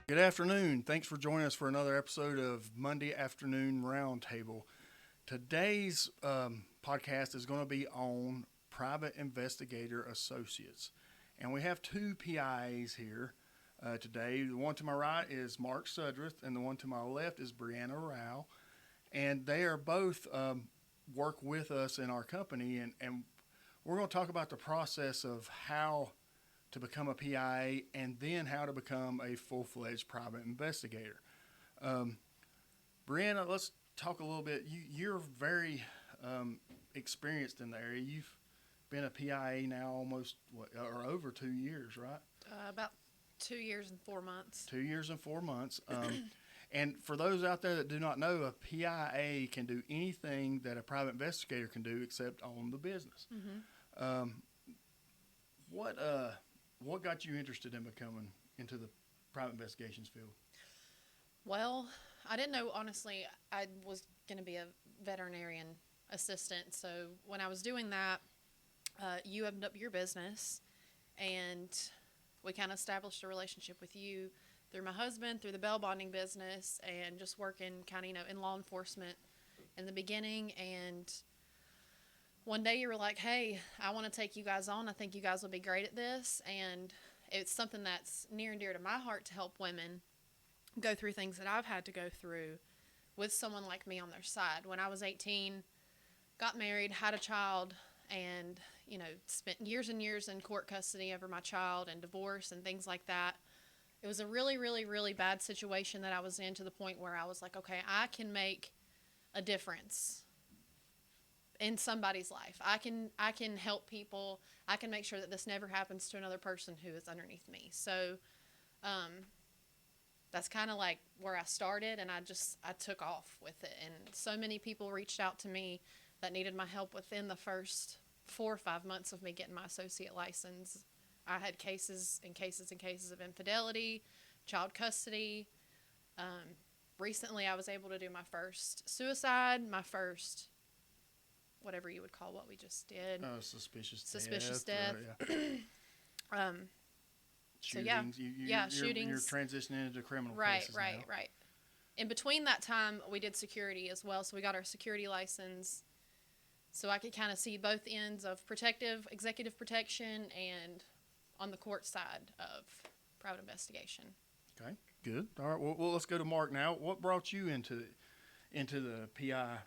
Good afternoon. Thanks for joining us for another episode of Monday Afternoon Roundtable. Today's podcast is going to be on private investigator associates. And we have two PIAs here today. The one to my right is Mark Sudreth, and the one to my left is Brianna Rao. And they are both work with us in our company, and we're going to talk about the process of how to become a PIA and then how to become a full-fledged private investigator. Brianna, let's talk a little bit. You're very experienced in the area. You've been a PIA now almost, or over 2 years, right? About 2 years and 4 months. 2 years and 4 months. And for those out there that do not know, a PIA can do anything that a private investigator can do except own the business. Mm-hmm. What got you interested in becoming into the private investigations field? Well, I didn't know, honestly, I was going to be a veterinarian assistant. So when I was doing that, you opened up your business, and we kind of established a relationship with you through my husband, through the bail bonding business, and just working kind of, in law enforcement in the beginning. And one day you were like, hey, I want to take you guys on. I think you guys will be great at this. And it's something that's near and dear to my heart to help women go through things that I've had to go through with someone like me on their side. When I was 18, got married, had a child, and, spent years and years in court custody over my child and divorce and things like that. It was a really, really, really bad situation that I was in, to the point where I was like, okay, I can make a difference in somebody's life. I can help people. I can make sure that this never happens to another person who is underneath me. So that's kind of like where I started, and I took off with it. And so many people reached out to me that needed my help within the first 4 or 5 months of me getting my associate license. I had cases and cases and cases of infidelity, child custody. Recently, I was able to do my first suicide, my first whatever you would call what we just did. Suspicious death. Yeah. Shootings. So shootings. You're transitioning into criminal cases now. Right. In between that time, we did security as well. So we got our security license, so I could kind of see both ends of executive protection, and on the court side of private investigation. Okay, good. All right. Well, let's go to Mark now. What brought you into the PI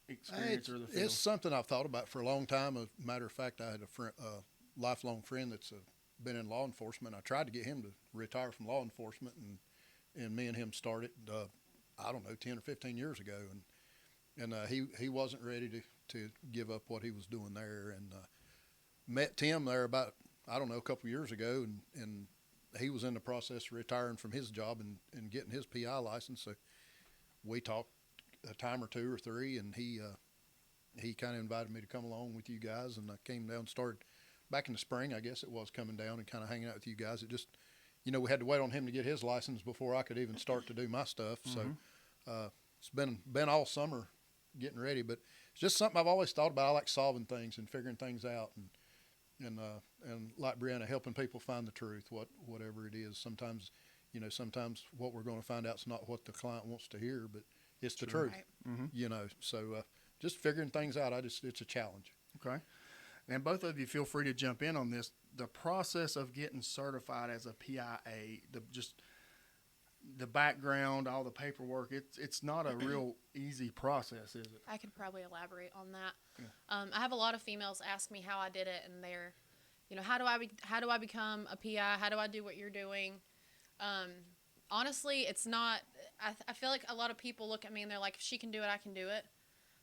experience or the field? It's something I've thought about for a long time. As a matter of fact, I had a lifelong friend that's been in law enforcement. I tried to get him to retire from law enforcement, and me and him started, 10 or 15 years ago. And he wasn't ready to give up what he was doing there. And met Tim there about, a couple of years ago, and he was in the process of retiring from his job and getting his PI license. So we talked a time or two or three, and he kind of invited me to come along with you guys, and I came down and started back in the spring, I guess it was, coming down and kind of hanging out with you guys. It just, we had to wait on him to get his license before I could even start to do my stuff. Mm-hmm. So it's been all summer getting ready, but it's just something I've always thought about. I like solving things and figuring things out, and like Brianna, helping people find the truth, whatever it is. Sometimes what we're going to find out is not what the client wants to hear, but it's the truth. Right. Mm-hmm. So just figuring things out. It's a challenge. Okay. And both of you feel free to jump in on this. The process of getting certified as a PIA, the background, all the paperwork, it's not a real easy process, is it? I could probably elaborate on that. Yeah. I have a lot of females ask me how I did it, and they're, how do I become a PI? How do I do what you're doing? Honestly, it's not. I feel like a lot of people look at me and they're like, if she can do it, I can do it.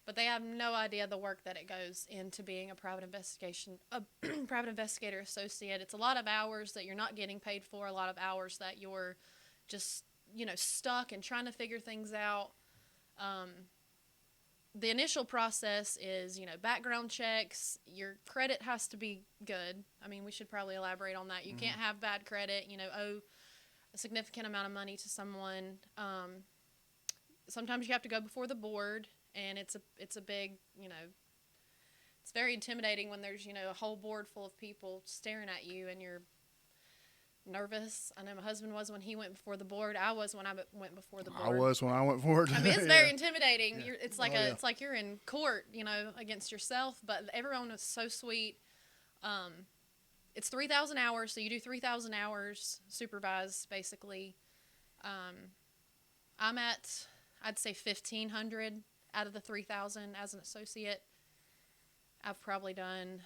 But they have no idea the work that it goes into being a private investigator associate. It's a lot of hours that you're not getting paid for, a lot of hours that you're just, stuck and trying to figure things out. The initial process is, background checks. Your credit has to be good. I mean, we should probably elaborate on that. You can't have bad credit, owe a significant amount of money to someone. Sometimes you have to go before the board. And it's a big, it's very intimidating when there's, a whole board full of people staring at you, and you're nervous. I know my husband was when he went before the board. I was when I went before the board. I was when I went forward. I mean, it's very intimidating. Yeah. It's like yeah. it's like you're in court, against yourself. But everyone was so sweet. It's 3,000 hours, so you do 3,000 hours supervised, basically. I'm at, I'd say 1,500 out of the 3,000 as an associate. I've probably done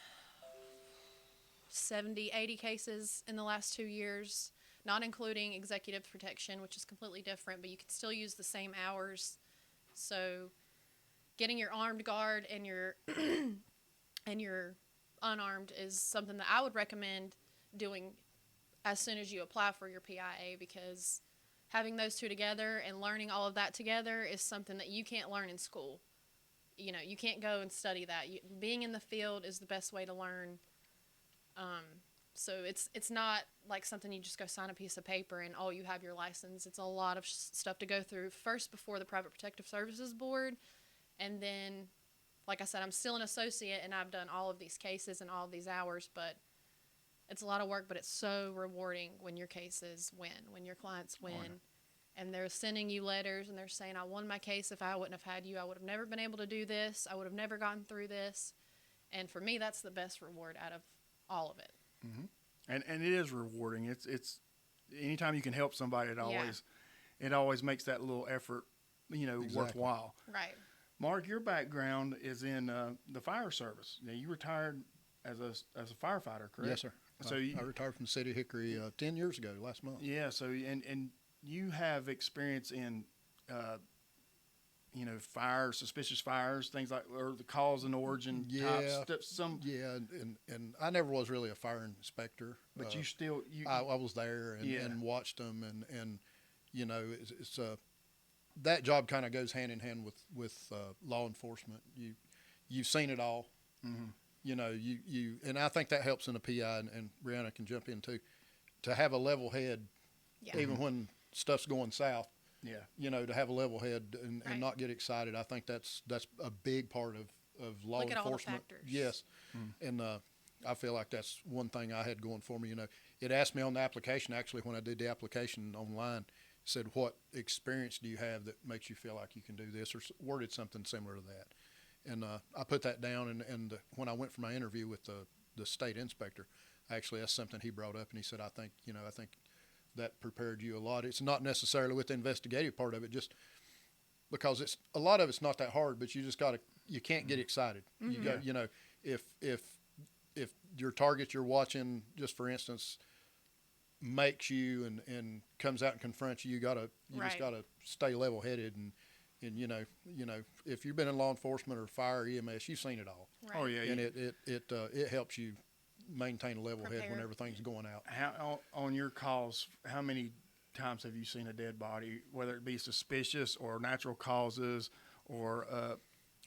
70, 80 cases in the last 2 years, not including executive protection, which is completely different, but you can still use the same hours. So getting your armed guard and your and your unarmed is something that I would recommend doing as soon as you apply for your PIA, because having those two together and learning all of that together is something that you can't learn in school. You can't go and study that. Being in the field is the best way to learn. So it's not like something you just go sign a piece of paper and, you have your license. It's a lot of stuff to go through first before the Private Protective Services Board. And then, like I said, I'm still an associate and I've done all of these cases and all of these hours, but it's a lot of work, but it's so rewarding when your cases win, when your clients win. Oh, yeah. And they're sending you letters and they're saying, I won my case. If I wouldn't have had you, I would have never been able to do this. I would have never gotten through this. And for me, that's the best reward out of all of it. Mm-hmm. And it is rewarding. It's anytime you can help somebody, it always makes that little effort, Exactly. worthwhile. Right. Mark, your background is in the fire service. Now, you retired as a firefighter, correct? Yes, sir. So I retired from the city of Hickory 10 years ago, last month. Yeah. So and you have experience in, fires, suspicious fires, things like, or the cause and origin type stuff. Yeah, and I never was really a fire inspector. But you still I was there and watched them, and it's that job kind of goes hand in hand with law enforcement. You've seen it all. Mm-hmm. You and I think that helps in a PI, and Brianna can jump in too, to have a level head, even when stuff's going south. Yeah. To have a level head and Right. not get excited. I think that's a big part of law Look at all the enforcement. factors. Yes, and I feel like that's one thing I had going for me. It asked me on the application, actually, when I did the application online, said, what experience do you have that makes you feel like you can do this, or worded something similar to that. And I put that down, and when I went for my interview with the state inspector, actually that's something he brought up, and he said, I think that prepared you a lot. It's not necessarily with the investigative part of it, just because it's a lot of it's not that hard, but you just you can't get excited. Mm-hmm. You got, if your target you're watching, just for instance, makes you and comes out and confronts you, you just gotta stay level headed, and if you've been in law enforcement or fire, EMS, you've seen it all. Right. Oh yeah. And it helps you maintain a level head when Prepare. everything's going out. How on your calls? How many times have you seen a dead body, whether it be suspicious or natural causes, or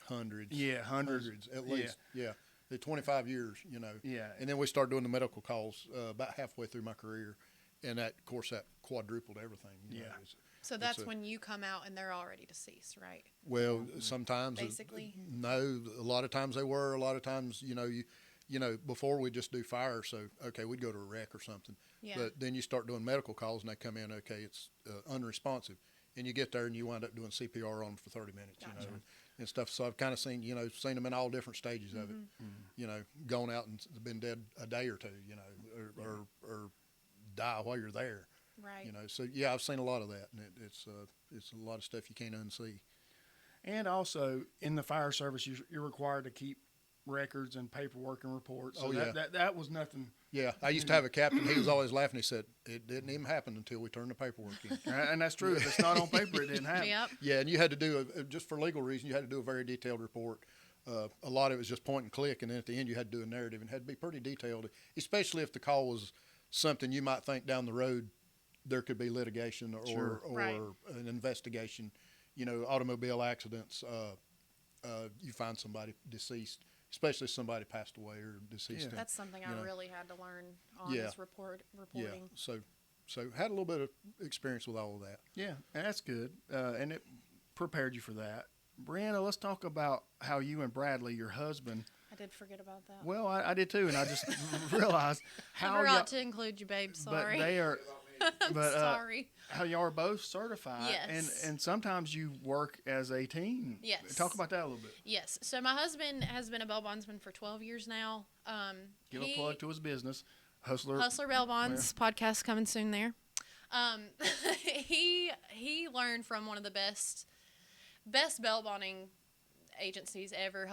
Hundreds. Yeah, hundreds at least. Yeah. The 25 years, Yeah. And then we started doing the medical calls about halfway through my career, and that, of course, that quadrupled everything. So that's when you come out and they're already deceased, right? Well, sometimes Basically. no. A lot of times they were. A lot of times, before we just do fire, so okay, we'd go to a wreck or something. Yeah. But then you start doing medical calls, and they come in. Okay, it's unresponsive, and you get there and you wind up doing CPR on them for 30 minutes. Gotcha. And stuff. So I've kind of seen them in all different stages of it. Gone out and been dead a day or two. Or die while you're there. Right. So yeah, I've seen a lot of that, and it's a lot of stuff you can't unsee. And also in the fire service, you're required to keep records and paperwork and reports. So that was nothing. Yeah, I used to have a captain. He was always laughing. He said, "It didn't even happen until we turned the paperwork in." And that's true. If it's not on paper, it didn't happen. Yep. Yeah, and you had to do just for legal reasons. You had to do a very detailed report. A lot of it was just point and click, and then at the end you had to do a narrative, and it had to be pretty detailed, especially if the call was something you might think down the road there could be litigation or Right. an investigation. Automobile accidents. You find somebody deceased, especially if somebody passed away or deceased. Yeah. That's something I really had to learn on Yeah. is reporting. Yeah. So had a little bit of experience with all of that. Yeah, and that's good. And it prepared you for that. Brianna, let's talk about how you and Bradley, your husband, I did forget about that. Well, I did too, and I just realized how I y'all, forgot to include you, babe. Sorry. but they are, but Sorry. how y'all are both certified, Yes. and sometimes you work as a team. Yes. Talk about that a little bit. Yes. So my husband has been a bail bondsman for 12 years now. Give a plug to his business, Hustler. Hustler Bail Bonds podcast coming soon there. He learned from one of the best bail bonding agencies ever,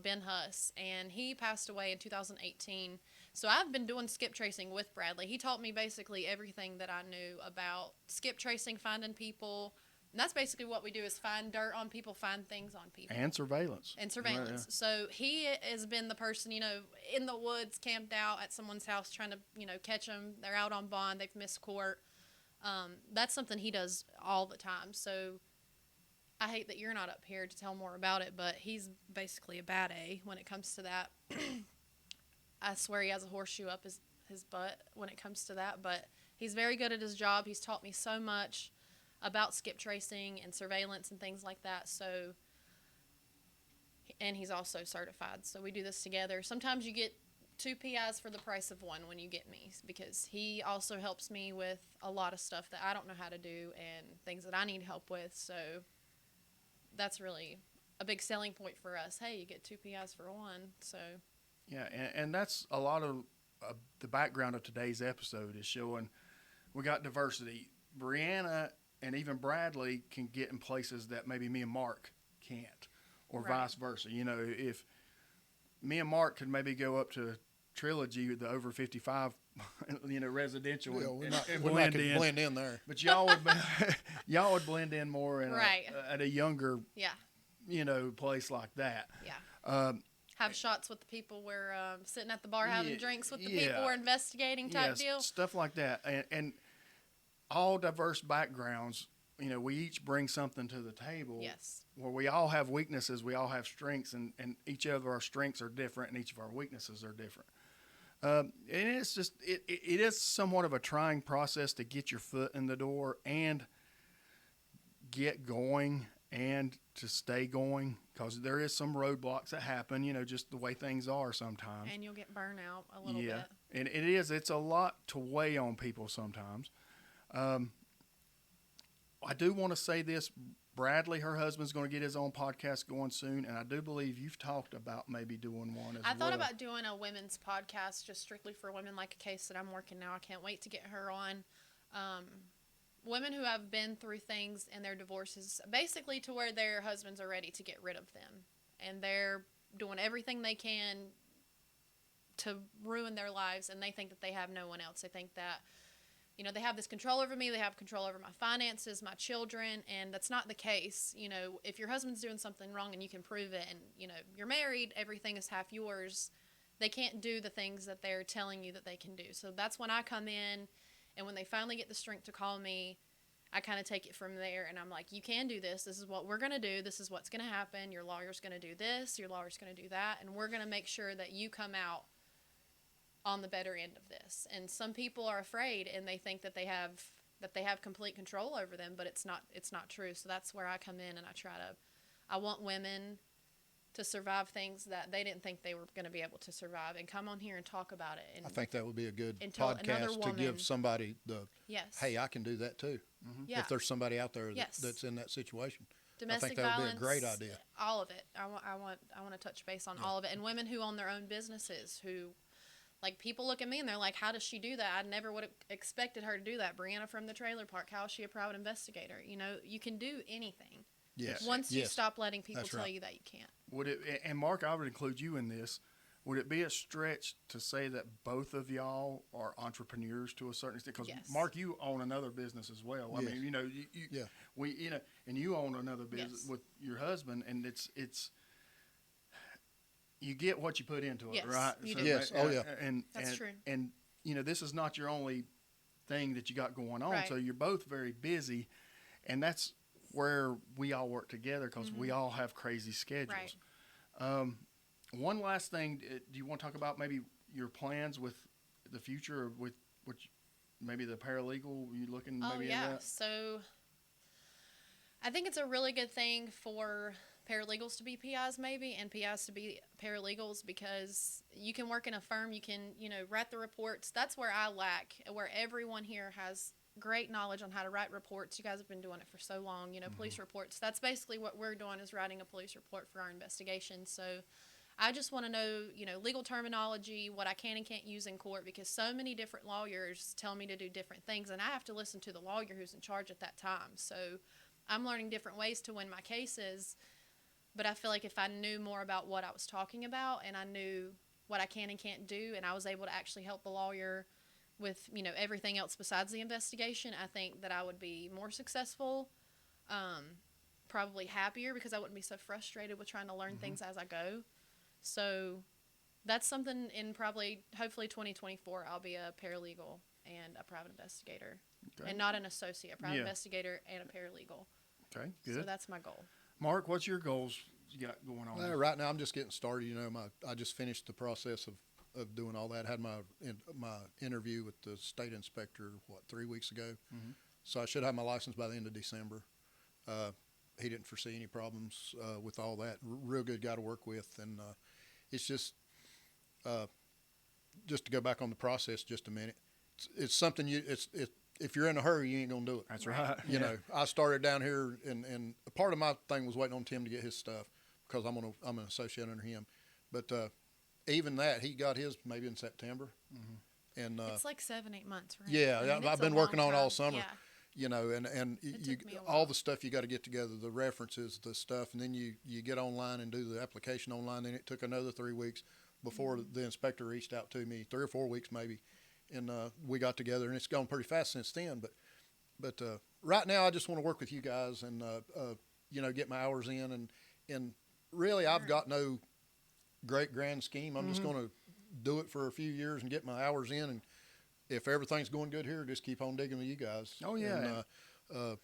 Ben Huss, and he passed away in 2018. So I've been doing skip tracing with Bradley. He taught me basically everything that I knew about skip tracing, finding people. And that's basically what we do, is find dirt on people, find things on people. And surveillance. Right, yeah. So he has been the person, in the woods, camped out at someone's house trying to, catch them. They're out on bond. They've missed court. That's something he does all the time. So I hate that you're not up here to tell more about it, but he's basically a bad A when it comes to that. I swear he has a horseshoe up his butt when it comes to that, but he's very good at his job. He's taught me so much about skip tracing and surveillance and things like that. So, and he's also certified. So we do this together. Sometimes you get 2 PIs for the price of one when you get me, because he also helps me with a lot of stuff that I don't know how to do and things that I need help with. So that's really a big selling point for us. Hey, you get 2 PIs for one. So yeah, and that's a lot of the background of today's episode is showing we got diversity. Brianna and even Bradley can get in places that maybe me and Mark can't, or vice versa. If me and Mark could maybe go up to Trilogy, the over 55, residential, and blend in there. But y'all would blend in more in at a younger, place like that. Yeah. Have shots with the people we're sitting at the bar having drinks with the people we're investigating type deal. Stuff like that. And all diverse backgrounds, we each bring something to the table. Yes. Where we all have weaknesses, we all have strengths, and each of our strengths are different, and each of our weaknesses are different. And it's just, it is somewhat of a trying process to get your foot in the door and get going and to stay going, because there is some roadblocks that happen, just the way things are sometimes. And you'll get burnt out a little bit. Yeah, and it's a lot to weigh on people sometimes. I do want to say this. Bradley, her husband's going to get his own podcast going soon, and I do believe you've talked about maybe doing one as well. I thought about doing a women's podcast just strictly for women, like a case that I'm working now. I can't wait to get her on. Women who have been through things in their divorces, basically to where their husbands are ready to get rid of them, and they're doing everything they can to ruin their lives, and they think that they have no one else. They think that, they have this control over me, they have control over my finances, my children, and that's not the case. If your husband's doing something wrong and you can prove it, and, you're married, everything is half yours, they can't do the things that they're telling you that they can do. So that's when I come in, and when they finally get the strength to call me, I kind of take it from there, and I'm like, you can do this. This is what we're going to do. This is what's going to happen. Your lawyer's going to do this. Your lawyer's going to do that, and we're going to make sure that you come out on the better end of this. And some people are afraid, and they think that they have complete control over them, but it's not true. So that's where I come in, and I want women to survive things that they didn't think they were going to be able to survive, and come on here and talk about it. And I think that would be a good another podcast to give somebody hey, I can do that too. Mm-hmm. Yeah. If there's somebody out there that's in that situation. Domestic I think that violence, would be a great idea. All of it. I want to touch base on all of it. And women who own their own businesses, who, like, people look at me and they're like, how does she do that? I never would have expected her to do that. Brianna from the trailer park, how is she a private investigator? You can do anything. Yes. Once you stop letting people That's tell right. you that you can't. Would it, and Mark, I would include you in this. Would it be a stretch to say that both of y'all are entrepreneurs to a certain extent? Because Yes. Mark, you own another business as well. I Yes. mean, and you own another business Yes. with your husband, and it's you get what you put into it, Yes, right? you do. Yes. Oh, yeah. That's true. And this is not your only thing that you got going on. Right. So you're both very busy, and that's where we all work together, because we all have crazy schedules. Right. One last thing, do you want to talk about maybe your plans with the future, or with maybe the paralegal? You looking maybe Oh, yeah. in that? So I think it's a really good thing for paralegals to be PIs maybe and PIs to be paralegals, because you can work in a firm, you can, write the reports. That's where I lack, where everyone here has great knowledge on how to write reports. You guys have been doing it for so long, police reports. That's basically what we're doing, is writing a police report for our investigation. So I just want to know, legal terminology, what I can and can't use in court, because so many different lawyers tell me to do different things, and I have to listen to the lawyer who's in charge at that time. So I'm learning different ways to win my cases, but I feel like if I knew more about what I was talking about, and I knew what I can and can't do, and I was able to actually help the lawyer with, everything else besides the investigation, I think that I would be more successful, probably happier, because I wouldn't be so frustrated with trying to learn things as I go. So that's something in hopefully 2024, I'll be a paralegal and a private investigator, and not an associate, private investigator and a paralegal. Okay, good. So that's my goal. Mark, what's your goals you got going on? Well, right now I'm just getting started. I just finished the process of doing all that. Had my interview with the state inspector 3 weeks ago, so I should have my license by the end of December. He didn't foresee any problems with all that. Real good guy to work with, and it's just to go back on the process just a minute. It's something if you're in a hurry, you ain't gonna do it. That's right. I started down here, and a part of my thing was waiting on Tim to get his stuff, because I'm an associate under him. But even that, he got his maybe in September, and it's like 7-8 months, right? Yeah, I've been working on it all summer. Yeah. And all the stuff you got to get together, the references, the stuff, and then you get online and do the application online. Then it took another 3 weeks before the inspector reached out to me, 3 or 4 weeks maybe, and we got together, and it's gone pretty fast since then. But right now, I just want to work with you guys and get my hours in, and really I've got no great grand scheme. I'm just going to do it for a few years and get my hours in, and if everything's going good here, just keep on digging with you guys. Oh yeah. And,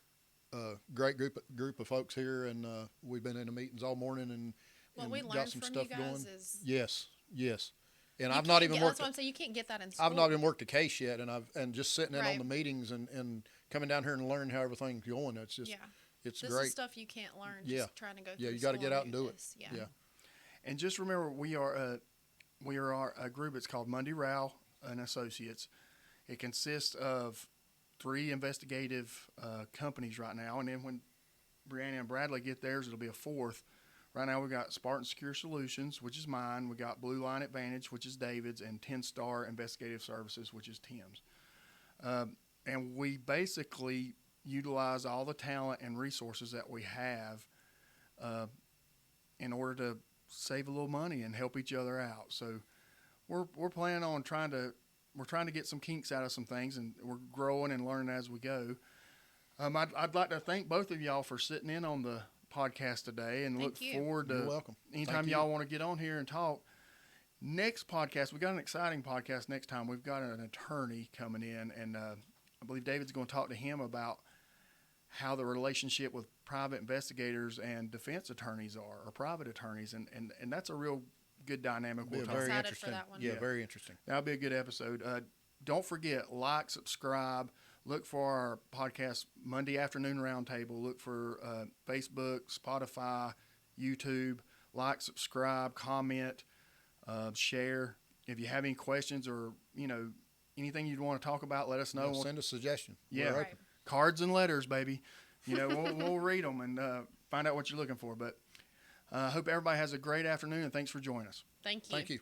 great group of folks here, and we've been in the meetings all morning and we got learned some from stuff you guys going. Is Yes. And I've not even worked. That's what I'm saying. You can't get that in school. I've not even worked a case yet, and just sitting in on Right. the meetings and coming down here and learning how everything's going. It's just it's this great. is stuff you can't learn Yeah. just trying to go through Yeah, you got to school get out and do it. this. Yeah. And just remember, we are a group. It's called Munday Rao and Associates. It consists of 3 investigative companies right now, and then when Brianna and Bradley get theirs, it'll be a 4th. Right now, we've got Spartan Secure Solutions, which is mine. We got Blue Line Advantage, which is David's, and 10 Star Investigative Services, which is Tim's. And we basically utilize all the talent and resources that we have in order to save a little money and help each other out. So we're planning on trying to get some kinks out of some things, and we're growing and learning as we go. I'd like to thank both of y'all for sitting in on the podcast today, and Thank look you. forward to You're welcome. anytime Thank y'all you. want to get on here and talk. Next podcast, we got an exciting podcast next time. We've got an attorney coming in, and I believe David's going to talk to him about how the relationship with private investigators and defense attorneys are, or private attorneys, and that's a real good dynamic. Be We'll a talk very Excited for interesting. that one. Yeah, Yeah. very interesting. That'll be a good episode. Don't forget, like, subscribe, look for our podcast, Monday Afternoon Roundtable. Look for Facebook, Spotify, YouTube. Like, subscribe, comment, share. If you have any questions or, anything you'd want to talk about, let us know. Yeah, send a suggestion. Yeah. We're Right. open. Cards and letters, baby. We'll read them and find out what you're looking for. But I hope everybody has a great afternoon, and thanks for joining us. Thank you. Thank you.